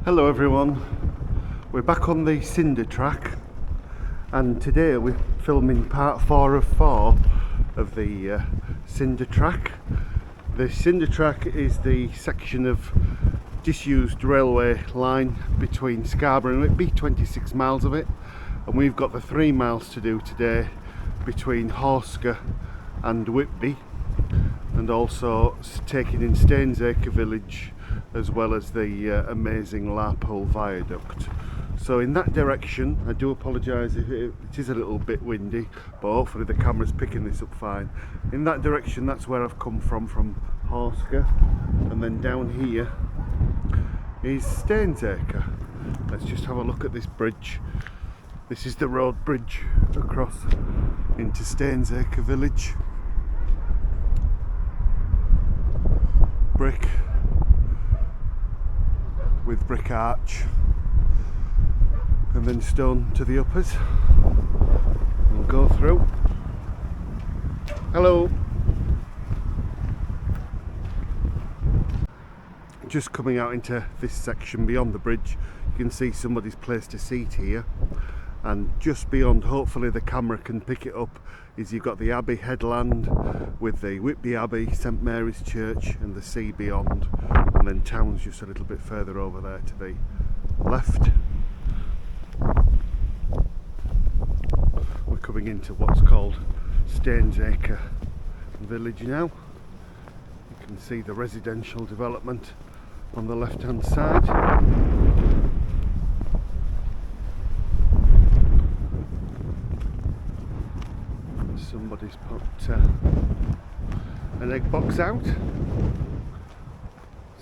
Hello everyone, we're back on the Cinder Track and today we're filming part 4 of 4 of the Cinder Track. The Cinder Track is the section of disused railway line between Scarborough and Whitby, 26 miles of it, and we've got the 3 miles to do today between Horsker and Whitby, and also taking in Stainsacre village as well as the amazing Larpool viaduct. So in that direction, I do apologise if it is a little bit windy, but hopefully the camera's picking this up fine. In that direction, that's where I've come from Horsker, and then down here is Stainsacre. Let's just have a look at this bridge. This is the road bridge across into Stainsacre village. Brick with brick arch and then stone to the uppers. We'll go through. Hello. Just coming out into this section beyond the bridge, you can see somebody's placed a seat here, and just beyond, hopefully the camera can pick it up, is you've got the Abbey headland with the Whitby Abbey, St Mary's Church and the sea beyond, and then town's just a little bit further over there to the left. We're coming into what's called Stainsacre village now. You can see the residential development on the left hand side. Somebody's put an egg box out,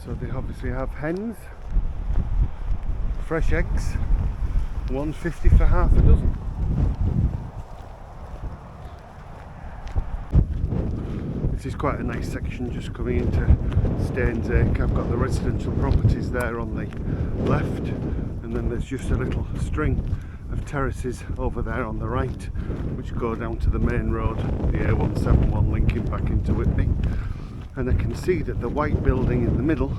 so they obviously have hens, fresh eggs, £1.50 for half a dozen. This is quite a nice section just coming into Stainsacre. I've got the residential properties there on the left, and then there's just a little string of terraces over there on the right which go down to the main road, the A171 linking back into Whitby. And I can see that the white building in the middle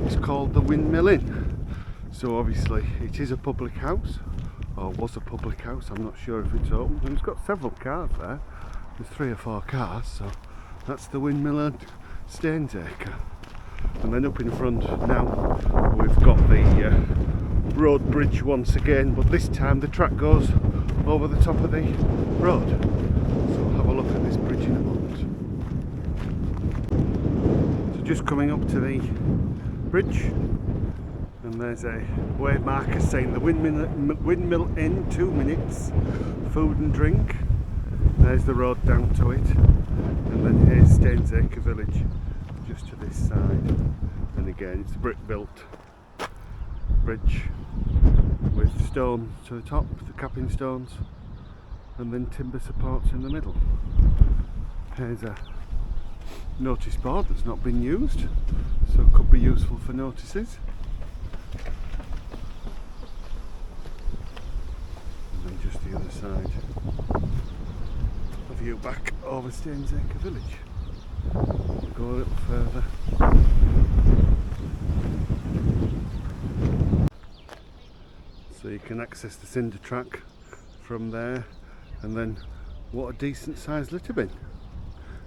is called the Windmill Inn, so obviously it is a public house, or was a public house. I'm not sure if it's open, and it's got several cars there. There's 3 or 4 cars, so that's the Windmill Inn, Stainsacre. And then up in front now we've got the road bridge once again, but this time the track goes over the top of the road. So we'll have a look at this bridge in a moment. So just coming up to the bridge, and there's a wave marker saying the Windmill Inn, 2 minutes, food and drink. There's the road down to it, and then here's Stainsacre village just to this side. And again, it's a brick built bridge with stones to the top, the capping stones, and then timber supports in the middle. Here's a notice board that's not been used, so it could be useful for notices. And then just the other side, a view back over Stainsacre village. We'll go a little further. So you can access the Cinder Track from there, and then what a decent sized litter bin.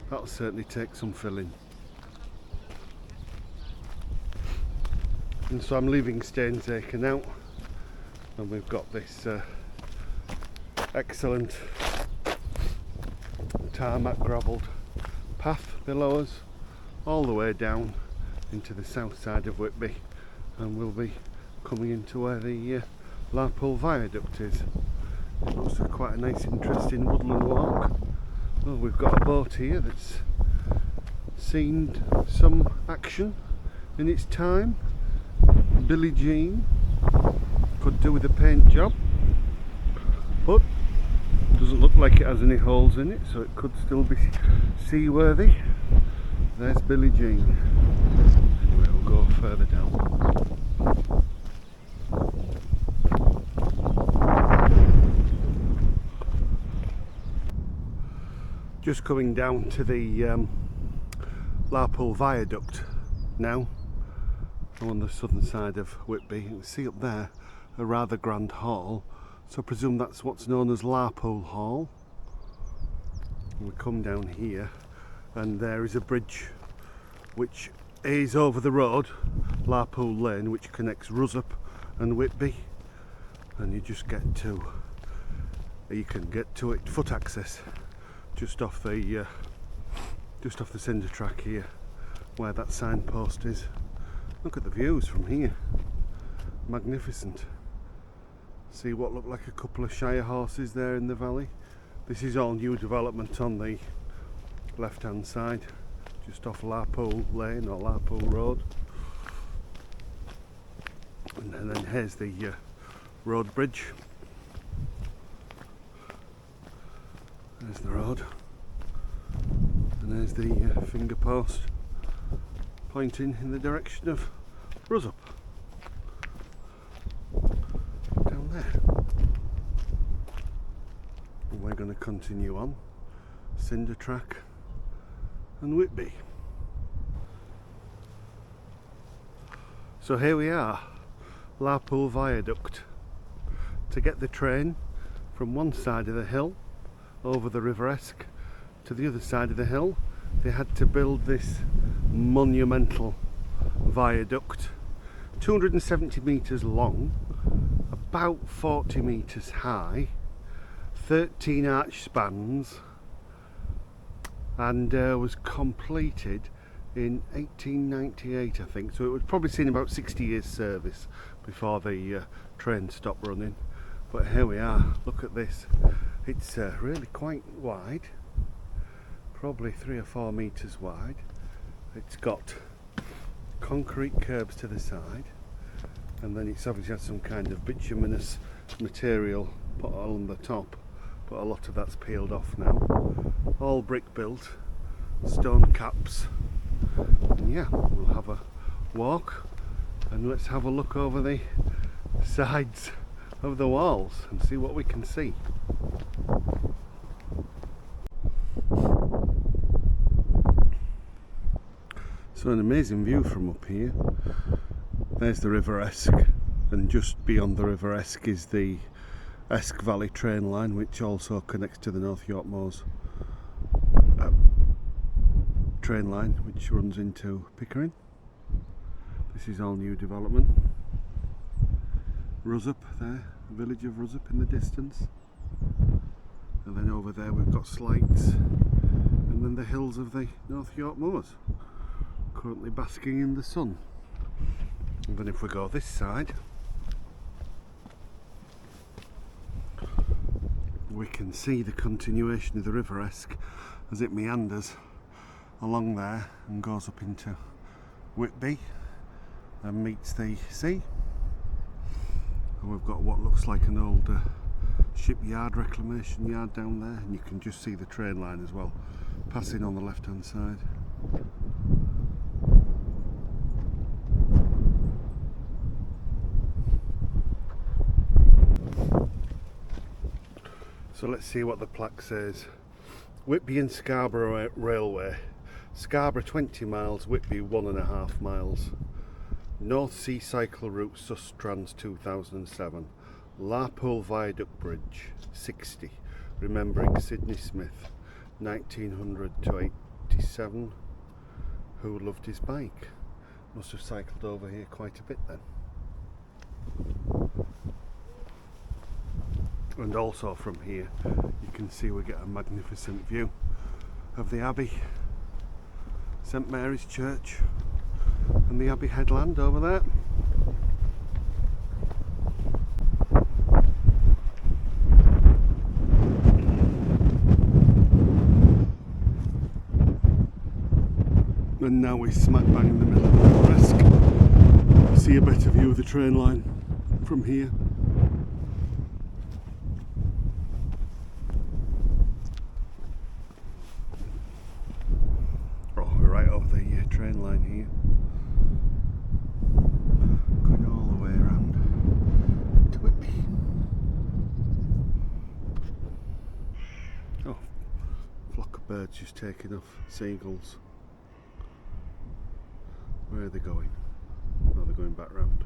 That'll certainly take some filling. And so I'm leaving Stainsacre now, and we've got this excellent tarmac gravelled path below us all the way down into the south side of Whitby, and we'll be coming into where the Larpool viaduct is. It looks like quite a nice interesting woodland walk. Well, we've got a boat here that's seen some action in its time. Billie Jean, could do with a paint job, but doesn't look like it has any holes in it, so it could still be seaworthy. There's Billie Jean. Anyway, we'll go further down. Just coming down to the Larpool viaduct now, I'm on the southern side of Whitby. You can see up there a rather grand hall, so I presume that's what's known as Larpool Hall. And we come down here and there is a bridge which is over the road, Larpool Lane, which connects Russup and Whitby, and you can get to it foot access just off the Cinder Track here, where that signpost is. Look at the views from here, magnificent. See what look like a couple of Shire horses there in the valley. This is all new development on the left hand side, just off Larpool Lane or Larpool Road. And then here's the road bridge. There's the road, and there's the finger post pointing in the direction of Russup. Down there. And we're going to continue on Cinder Track and Whitby. So here we are, Larpool Viaduct. To get the train from one side of the hill over the River Esk to the other side of the hill, they had to build this monumental viaduct, 270 metres long, about 40 metres high, 13 arch spans, and was completed in 1898, I think. So it was probably seen about 60 years service before the train stopped running. But here we are, look at this. It's really quite wide, probably 3 or 4 metres wide. It's got concrete curbs to the side, and then it's obviously had some kind of bituminous material put on the top, but a lot of that's peeled off now. All brick built, stone caps. And yeah, we'll have a walk and let's have a look over the sides of the walls and see what we can see. So an amazing view from up here. There's the River Esk, and just beyond the River Esk is the Esk Valley train line, which also connects to the North York Moors train line, which runs into Pickering. This is all new development. Russup there, the village of Russup in the distance, and then over there we've got Slights, and then the hills of the North York Moors, currently basking in the sun. And then if we go this side, we can see the continuation of the River Esk as it meanders along there and goes up into Whitby and meets the sea. And we've got what looks like an old shipyard, reclamation yard down there, and you can just see the train line as well passing on the left hand side. So let's see what the plaque says. Whitby and Scarborough Railway. Scarborough 20 miles, Whitby 1.5 miles. North Sea Cycle Route Sustrans 2007. Larpool Viaduct Bridge 60. Remembering Sidney Smith 1900 to 87, who loved his bike. Must have cycled over here quite a bit then. And also from here you can see we get a magnificent view of the Abbey, St Mary's Church, and the Abbey headland over there. And now we're smack bang in the middle of the River Esk. See a better view of the train line from here. Train line here, going all the way around to Whitby. Oh, flock of birds just taking off, seagulls. Where are they going? Oh, they're going going back round.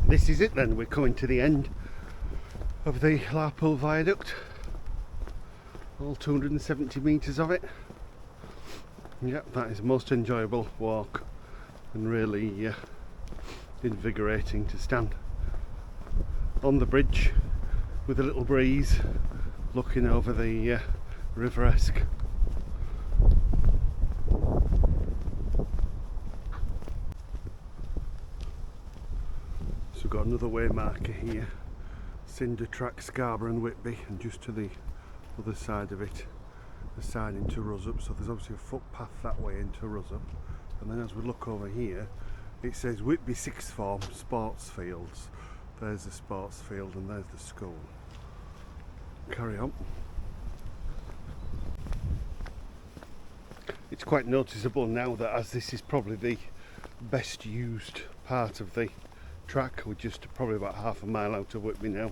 This is it then, we're coming to the end of the Larpool Viaduct, all 270 metres of it. Yep, that is a most enjoyable walk and really invigorating to stand on the bridge with a little breeze looking over the River Esk. So we've got another way marker here, Cinder Track, Scarborough and Whitby, and just to the other side of it a sign into Russup, so there's obviously a footpath that way into Russup, and then as we look over here it says Whitby Sixth Form Sports Fields. There's the sports field and there's the school. Carry on. It's quite noticeable now that as this is probably the best used part of the track, we're just probably about half a mile out of Whitby now,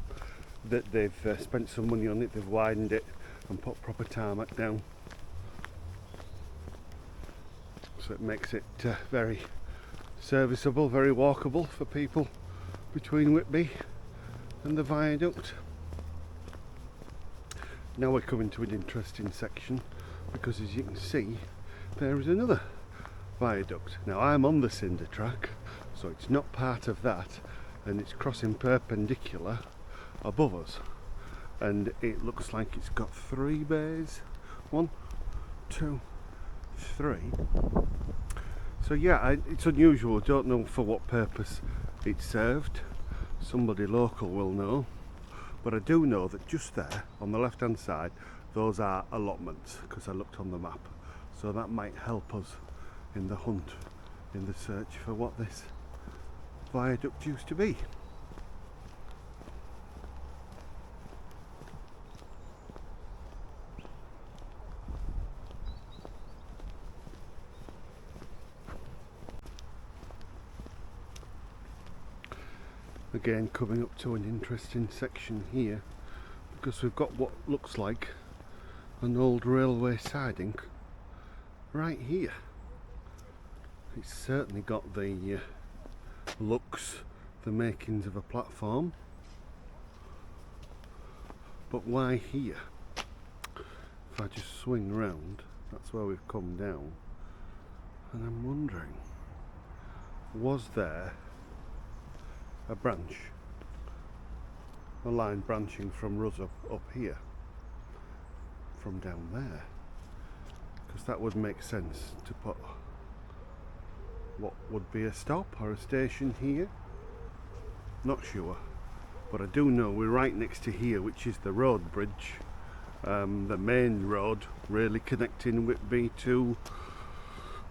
that they've spent some money on it, they've widened it and put proper tarmac down, so it makes it very serviceable, very walkable for people between Whitby and the viaduct. Now we're coming to an interesting section, because as you can see there is another viaduct. Now I'm on the Cinder Track, so it's not part of that, and it's crossing perpendicular above us, and it looks like it's got 3 bays. 1, 2, 3. So yeah, it's unusual. Don't know for what purpose it served. Somebody local will know, but I do know that just there on the left hand side those are allotments, because I looked on the map, so that might help us in the hunt, in the search for what this viaduct used to be. Again, coming up to an interesting section here, because we've got what looks like an old railway siding right here. It's certainly got the looks, the makings of a platform, but why here? If I just swing round, that's where we've come down, and I'm wondering, was there a branch, a line branching from Russup up here, from down there? Because that would make sense to put what would be a stop or a station here. Not sure, but I do know we're right next to here, which is the road bridge, the main road really connecting Whitby to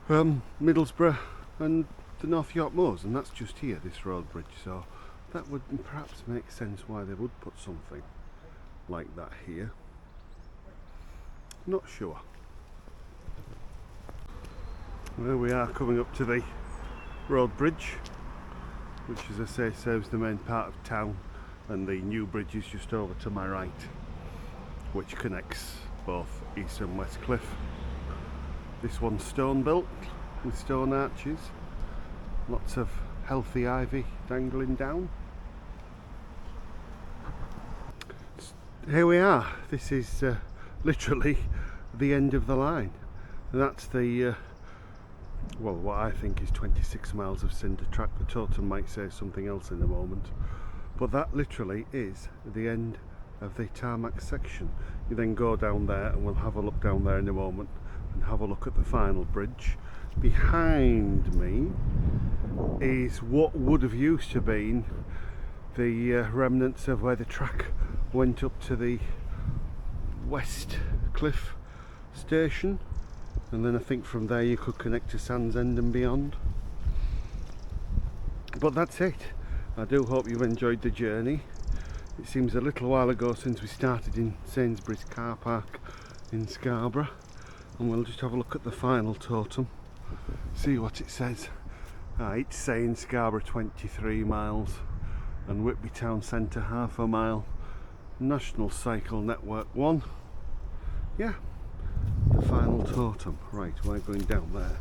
Middlesbrough and the North York Moors, and that's just here, this road bridge, so that would perhaps make sense why they would put something like that here. Not sure. Well, we are coming up to the road bridge, which, as I say, serves the main part of town, and the new bridge is just over to my right, which connects both East and West Cliff. This one's stone built with stone arches, lots of healthy ivy dangling down. Here we are. This is literally the end of the line, and that's the well, what I think is 26 miles of Cinder Track. The totem might say something else in a moment, but that literally is the end of the tarmac section. You then go down there, and we'll have a look down there in a moment and have a look at the final bridge. Behind me is what would have used to been the remnants of where the track went up to the West Cliff station, and then I think from there you could connect to Sands End and beyond. But that's it. I do hope you've enjoyed the journey. It seems a little while ago since we started in Sainsbury's car park in Scarborough, and we'll just have a look at the final totem, see what it says. It's saying Scarborough 23 miles and Whitby Town Centre half a mile. National Cycle Network 1. Yeah, the final totem. Right, we're going down there.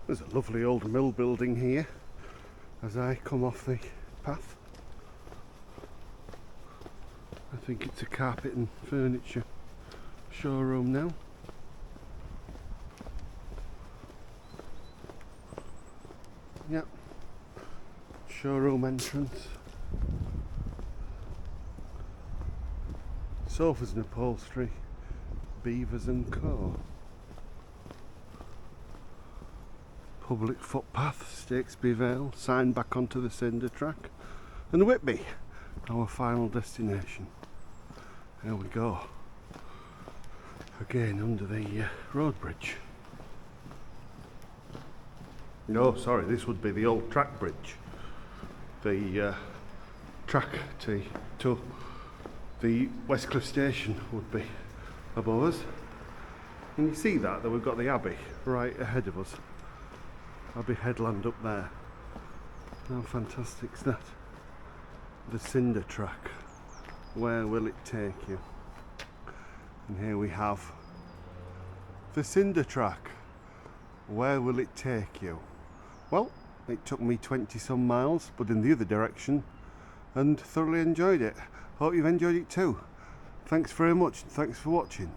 There's a lovely old mill building here as I come off the path. I think it's a carpet and furniture showroom now. Yep, showroom entrance. Sofas and upholstery, Beavers and Co. Public footpath, Stakesby Vale, sign back onto the Cinder Track, and Whitby, our final destination. There we go. Again under the road bridge. No, sorry, this would be the old track bridge. The track to the Westcliff station would be above us. And you see that we've got the Abbey right ahead of us. Abbey headland up there. How fantastic's that? The Cinder Track. Where will it take you? And here we have the Cinder Track. Where will it take you? Well, it took me 20 some miles, but in the other direction, and thoroughly enjoyed it. Hope you've enjoyed it too. Thanks very much, and thanks for watching.